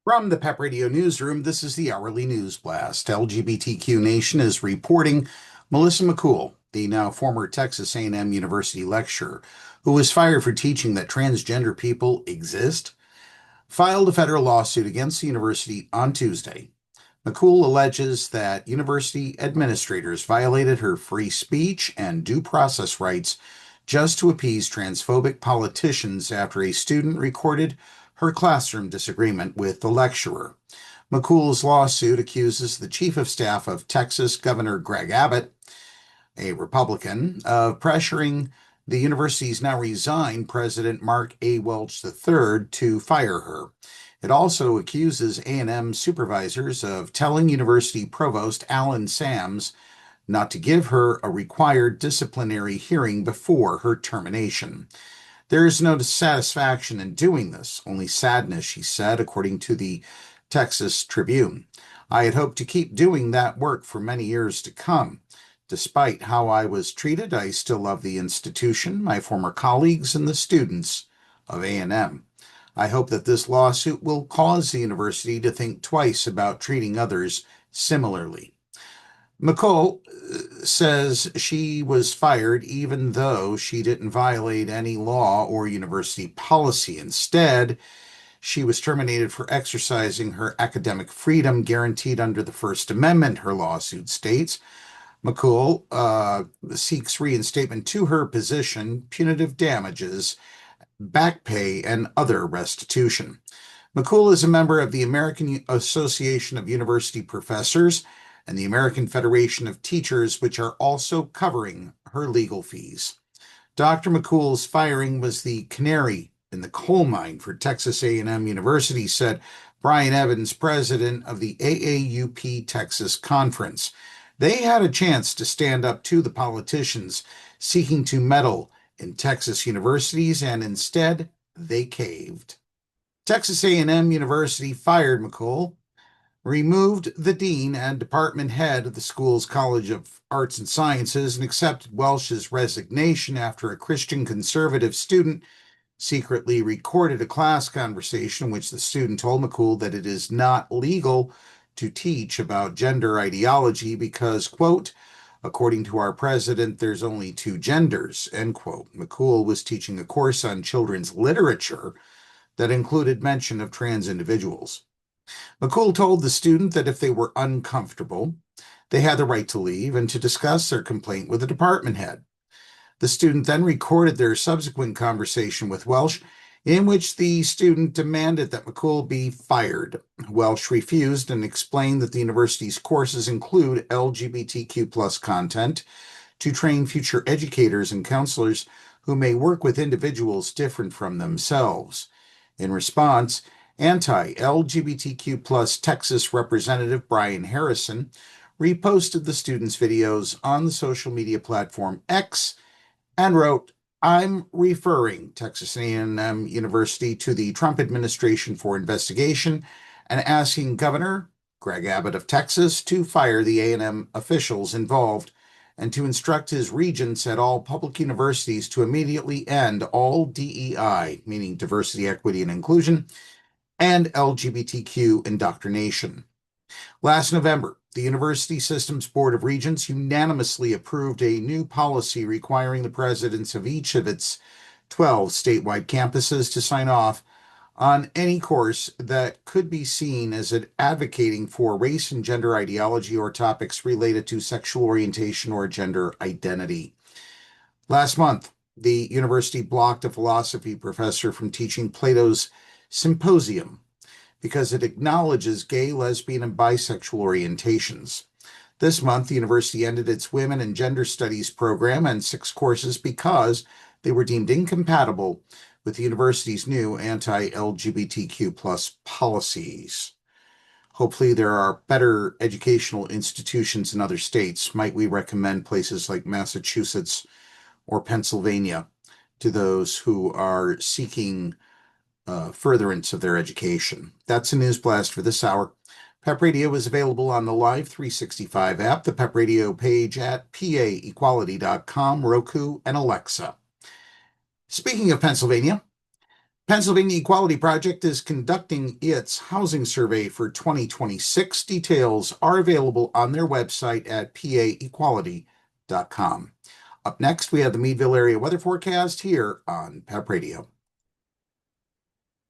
From the PEP Radio Newsroom, this is the Hourly News Blast. LGBTQ Nation is reporting Melissa McCool, the now former Texas A&M University lecturer, who was fired for teaching that transgender people exist, filed a federal lawsuit against the university on Tuesday. McCool alleges that university administrators violated her free speech and due process rights just to appease transphobic politicians after a student recorded her classroom disagreement with the lecturer. McCool's lawsuit accuses the chief of staff of Texas Governor Gregg Abbott, a Republican, of pressuring the university's now-resigned President Mark A. Welsh III to fire her. It also accuses A&M supervisors of telling University Provost Alan Sams not to give her a required disciplinary hearing before her termination. There is no satisfaction in doing this, only sadness, she said, according to the Texas Tribune. I had hoped to keep doing that work for many years to come. Despite how I was treated, I still love the institution, my former colleagues, and the students of A&M. I hope that this lawsuit will cause the university to think twice about treating others similarly. McCoul says she was fired even though she didn't violate any law or university policy. Instead, she was terminated for exercising her academic freedom guaranteed under the First Amendment, her lawsuit states. McCoul seeks reinstatement to her position, punitive damages, back pay, and other restitution. McCoul is a member of the American Association of University Professors and the American Federation of Teachers, which are also covering her legal fees. Dr. McCool's firing was the canary in the coal mine for Texas A&M University, said Brian Evans, president of the AAUP Texas Conference. They had a chance to stand up to the politicians seeking to meddle in Texas universities, and instead they caved. Texas A&M University fired McCool, removed the dean and department head of the school's College of Arts and Sciences, and accepted Welsh's resignation after a Christian conservative student secretly recorded a class conversation in which the student told McCool that it is not legal to teach about gender ideology because, quote, according to our president, there's only two genders, end quote. McCool was teaching a course on children's literature that included mention of trans individuals. McCool told the student that if they were uncomfortable, they had the right to leave and to discuss their complaint with the department head. The student then recorded their subsequent conversation with Welsh, in which the student demanded that McCool be fired. Welsh refused and explained that the university's courses include LGBTQ plus content to train future educators and counselors who may work with individuals different from themselves. In response, anti-LGBTQ plus Texas Representative Brian Harrison reposted the students' videos on the social media platform X and wrote, I'm referring Texas A&M University to the Trump administration for investigation and asking Governor Gregg Abbott of Texas to fire the A&M officials involved and to instruct his regents at all public universities to immediately end all DEI, meaning diversity, equity, and inclusion, and LGBTQ indoctrination. Last November, the University Systems Board of Regents unanimously approved a new policy requiring the presidents of each of its 12 statewide campuses to sign off on any course that could be seen as advocating for race and gender ideology or topics related to sexual orientation or gender identity. Last month, the university blocked a philosophy professor from teaching Plato's Symposium because it acknowledges gay, lesbian, and bisexual orientations. This month, the university ended its Women and Gender Studies program and 6 courses because they were deemed incompatible with the university's new anti-LGBTQ plus policies. Hopefully, there are better educational institutions in other states. Might we recommend places like Massachusetts or Pennsylvania to those who are seeking furtherance of their education? That's a news blast for this hour. PEP Radio is available on the Live 365 app, the PEP Radio page at paequality.com, Roku, and Alexa. Speaking of Pennsylvania, Pennsylvania Equality Project is conducting its housing survey for 2026. Details are available on their website at paequality.com. Up next, we have the Meadville area weather forecast here on PEP Radio.